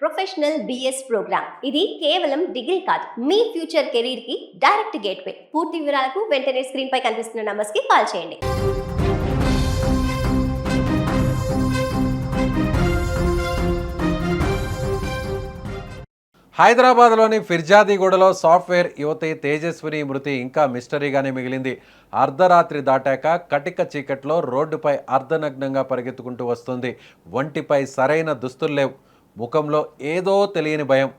Professional BS programme. ఇది కేవలం degree కాదు, మీ ఫ్యూచర్ కెరీర్ కి డైరెక్ట్ గేట్వే. పూర్తి వివరాలకు వెంటనే స్క్రీన్ పై కనిపిస్తున్న నంబర్స్ కి కాల్ చేయండి. హైదరాబాద్లోని ఫిర్జాదిగూడలో సాఫ్ట్వేర్ యువతి తేజస్విని మృతి ఇంకా మిస్టరీగానే మిగిలింది. అర్ధరాత్రి దాటాక కటిక చీకట్లో రోడ్డుపై అర్ధనగ్నంగా పరిగెత్తుకుంటూ వస్తుంది. ఒంటిపై సరైన దుస్తులు లేవు. ముఖంలో ఏదో తెలియని భయం,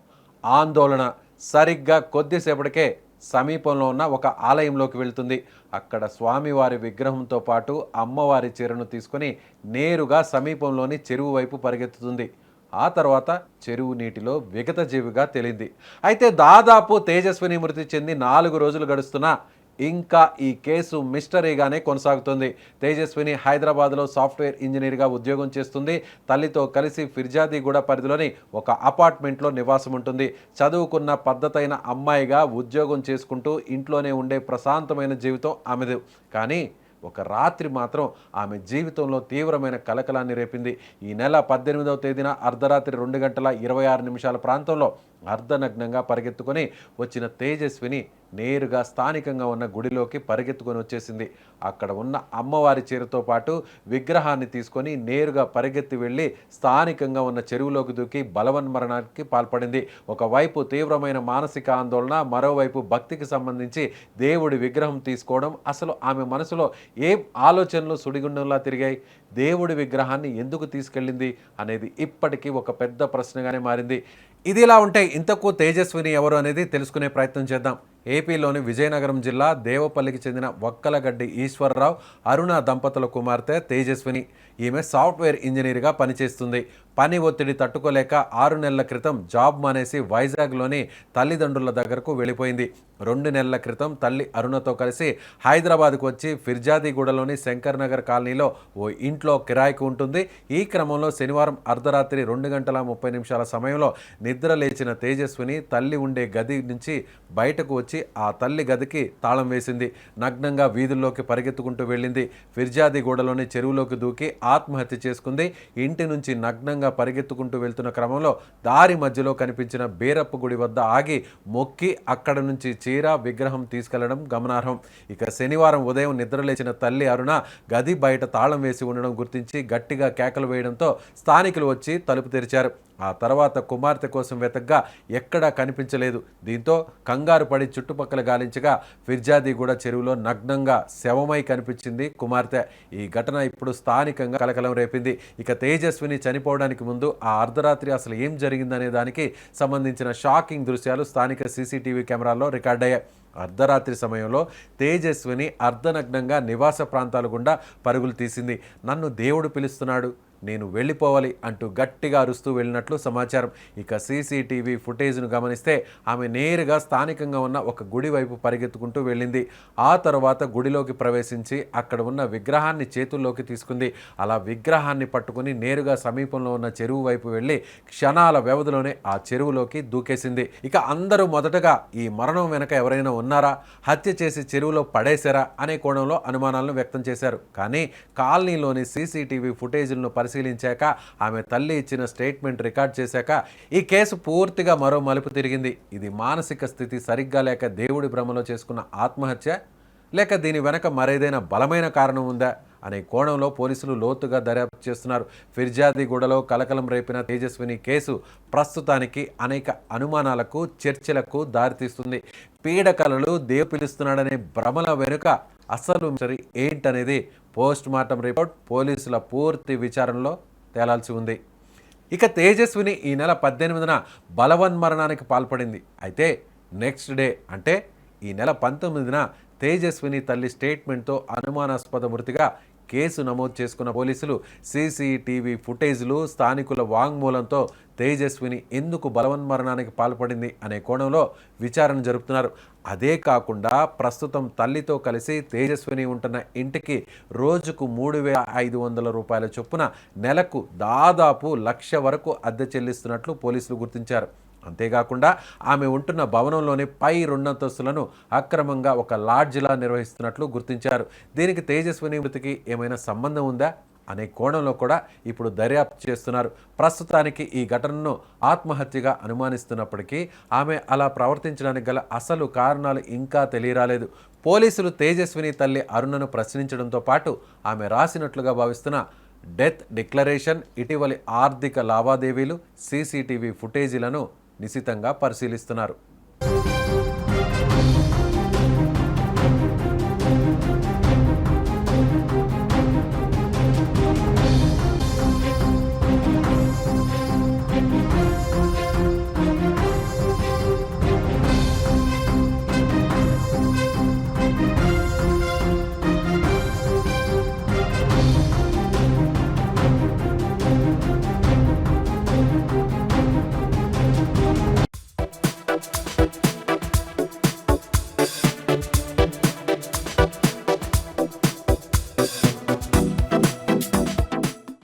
ఆందోళన. సరిగ్గా కొద్దిసేపటికే సమీపంలో ఉన్న ఒక ఆలయంలోకి వెళ్తుంది. అక్కడ స్వామివారి విగ్రహంతో పాటు అమ్మవారి చీరను తీసుకుని నేరుగా సమీపంలోని చెరువు వైపు పరిగెత్తుతుంది. ఆ తర్వాత చెరువు నీటిలో విగతజీవిగా తేలింది. అయితే దాదాపు తేజస్విని మృతి చెంది 4 రోజులు గడుస్తున్నా ఇంకా ఈ కేసు మిస్టరీగానే కొనసాగుతుంది. తేజస్విని హైదరాబాద్లో సాఫ్ట్వేర్ ఇంజనీర్గా ఉద్యోగం చేస్తుంది. తల్లితో కలిసి ఫిర్జాదిగూడ పరిధిలోని ఒక అపార్ట్మెంట్లో నివాసం ఉంటుంది. చదువుకున్న పద్ధతైన అమ్మాయిగా ఉద్యోగం చేసుకుంటూ ఇంట్లోనే ఉండే ప్రశాంతమైన జీవితం ఆమెది. కానీ ఒక రాత్రి మాత్రం ఆమె జీవితంలో తీవ్రమైన కలకలాన్ని రేపింది. ఈ నెల 18వ తేదీన అర్ధరాత్రి 2:26 ప్రాంతంలో అర్ధనగ్నంగా పరిగెత్తుకొని వచ్చిన తేజస్విని నేరుగా స్థానికంగా ఉన్న గుడిలోకి పరిగెత్తుకొని వచ్చేసింది. అక్కడ ఉన్న అమ్మవారి చీరతో పాటు విగ్రహాన్ని తీసుకొని నేరుగా పరిగెత్తి వెళ్ళి స్థానికంగా ఉన్న చెరువులోకి దూకి బలవన్మరణానికి పాల్పడింది. ఒకవైపు తీవ్రమైన మానసిక ఆందోళన, మరోవైపు భక్తికి సంబంధించి దేవుడి విగ్రహం తీసుకోవడం. అసలు ఆమె మనసులో ఏం ఆలోచనలు సుడిగుండంలా తిరిగాయి? దేవుడి విగ్రహాన్ని ఎందుకు తీసుకెళ్ళింది అనేది ఇప్పటికీ ఒక పెద్ద ప్రశ్నగానే మారింది. ఇది ఇలా ఉంటే ఇంతకు తేజస్విని ఎవరు అనేది తెలుసుకునే ప్రయత్నం చేద్దాం. ఏపీలోని విజయనగరం జిల్లా దేవపల్లికి చెందిన వక్కలగడ్డి ఈశ్వరరావు, అరుణ దంపతుల కుమార్తె తేజస్విని. ఈమె సాఫ్ట్వేర్ ఇంజనీర్గా పనిచేస్తుంది. పని ఒత్తిడి తట్టుకోలేక 6 నెలల క్రితం జాబ్ మానేసి వైజాగ్లోని తల్లిదండ్రుల దగ్గరకు వెళ్ళిపోయింది. 2 నెలల క్రితం తల్లి అరుణతో కలిసి హైదరాబాద్కు వచ్చి ఫిర్జాదిగూడలోని శంకర్ నగర్ కాలనీలో ఓ ఇంట్లో కిరాయికి ఉంటుంది. ఈ క్రమంలో శనివారం అర్ధరాత్రి 2:30 సమయంలో నిద్ర లేచిన తేజస్విని తల్లి ఉండే గది నుంచి బయటకు వచ్చి ఆ తల్లి గదికి తాళం వేసింది. నగ్నంగా వీధుల్లోకి పరిగెత్తుకుంటూ వెళ్ళింది. ఫిర్జాదిగూడలోని చెరువులోకి దూకి ఆత్మహత్య చేసుకుంది. ఇంటి నుంచి నగ్నంగా పరిగెత్తుకుంటూ వెళ్తున్న క్రమంలో దారి మధ్యలో కనిపించిన బేరప్ప గుడి వద్ద ఆగి మొక్కి అక్కడ నుంచి చీర, విగ్రహం తీసుకెళ్లడం గమనార్హం. ఇక శనివారం ఉదయం నిద్రలేచిన తల్లి అరుణ గది బయట తాళం వేసి ఉండడం గుర్తించి గట్టిగా కేకలు వేయడంతో స్థానికులు వచ్చి తలుపు తెరిచారు. ఆ తర్వాత కుమార్తె కోసం వెతగ్గా ఎక్కడా కనిపించలేదు. దీంతో కంగారు పడి చుట్టుపక్కల గాలించగా ఫిర్జాదిగూడ చెరువులో నగ్నంగా శవమై కనిపించింది కుమార్తె. ఈ ఘటన ఇప్పుడు స్థానికంగా కలకలం రేపింది. ఇక తేజస్విని చనిపోవడానికి ముందు ఆ అర్ధరాత్రి అసలు ఏం జరిగిందనే దానికి సంబంధించిన షాకింగ్ దృశ్యాలు స్థానిక సీసీటీవీ కెమెరాల్లో రికార్డయ్యాయి. అర్ధరాత్రి సమయంలో తేజస్విని అర్ధనగ్నంగా నివాస ప్రాంతాల గుండా పరుగులు తీసింది. నన్ను దేవుడు పిలుస్తున్నాడు, నేను వెళ్ళిపోవాలి అంటూ గట్టిగా అరుస్తూ వెళ్ళినట్లు సమాచారం. ఇక సీసీటీవీ ఫుటేజ్ను గమనిస్తే ఆమె నేరుగా స్థానికంగా ఉన్న ఒక గుడి వైపు పరిగెత్తుకుంటూ వెళ్ళింది. ఆ తర్వాత గుడిలోకి ప్రవేశించి అక్కడ ఉన్న విగ్రహాన్ని చేతుల్లోకి తీసుకుంది. అలా విగ్రహాన్ని పట్టుకుని నేరుగా సమీపంలో ఉన్న చెరువు వైపు వెళ్ళి క్షణాల వ్యవధిలోనే ఆ చెరువులోకి దూకేసింది. ఇక అందరూ మొదటగా ఈ మరణం వెనక ఎవరైనా ఉన్నారా, హత్య చేసి చెరువులో పడేశారా అనే కోణంలో అనుమానాలను వ్యక్తం చేశారు. కానీ కాలనీలోని సీసీటీవీ ఫుటేజ్లను పరిశీలించాక, ఆమె తల్లి ఇచ్చిన స్టేట్మెంట్ రికార్డ్ చేశాక ఈ కేసు పూర్తిగా మరో మలుపు తిరిగింది. ఇది మానసిక స్థితి సరిగ్గా లేక దేవుడి భ్రమలో చేసుకున్న ఆత్మహత్య, లేక దీని వెనక మరేదైనా బలమైన కారణం ఉందా అనే కోణంలో పోలీసులు లోతుగా దర్యాప్తు చేస్తున్నారు. ఫిర్జాదిగూడలో కలకలం రేపిన తేజస్విని కేసు ప్రస్తుతానికి అనేక అనుమానాలకు, చర్చలకు దారితీస్తుంది. పీడకలలు దేవు పిలుస్తున్నాడనే భ్రమల వెనుక అసలు ఏంటనేది పోస్ట్ మార్టం రిపోర్ట్, పోలీసుల పూర్తి విచారణలో తేలాల్సి ఉంది. ఇక తేజస్విని ఈ నెల 18న బలవన్మరణానికి పాల్పడింది. అయితే నెక్స్ట్ డే అంటే ఈ నెల 19న తేజస్విని తల్లి స్టేట్మెంట్తో అనుమానాస్పద మృతిగా కేసు నమోదు చేసుకున్న పోలీసులు సీసీటీవీ ఫుటేజ్లు, స్థానికుల వాంగ్మూలంతో తేజస్విని ఎందుకు బలవన్మరణానికి పాల్పడింది అనే కోణంలో విచారణ జరుపుతున్నారు. అదే కాకుండా ప్రస్తుతం తల్లితో కలిసి తేజస్విని ఉంటున్న ఇంటికి రోజుకు 3,500 రూపాయల చొప్పున నెలకు దాదాపు 1,00,000 వరకు అద్దె చెల్లిస్తున్నట్లు పోలీసులు గుర్తించారు. అంతేకాకుండా ఆమె ఉంటున్న భవనంలోని పై 2 అంతస్తులను అక్రమంగా ఒక లాడ్జిలా నిర్వహిస్తున్నట్లు గుర్తించారు. దీనికి తేజస్విని మృతికి ఏమైనా సంబంధం ఉందా? అనే కోణంలో కూడా ఇప్పుడు దర్యాప్తు చేస్తున్నారు. ప్రస్తుతానికి ఈ ఘటనను ఆత్మహత్యగా అనుమానిస్తున్నప్పటికీ ఆమె అలా ప్రవర్తించడానికి గల అసలు కారణాలు ఇంకా తెలియరాలేదు. పోలీసులు తేజస్విని తల్లి అరుణను ప్రశ్నించడంతో పాటు ఆమె రాసినట్లుగా భావిస్తున్న డెత్ డిక్లరేషన్, ఇటీవలి ఆర్థిక లావాదేవీలు, సీసీటీవీ ఫుటేజీలను నిశితంగా పరిశీలిస్తున్నారు.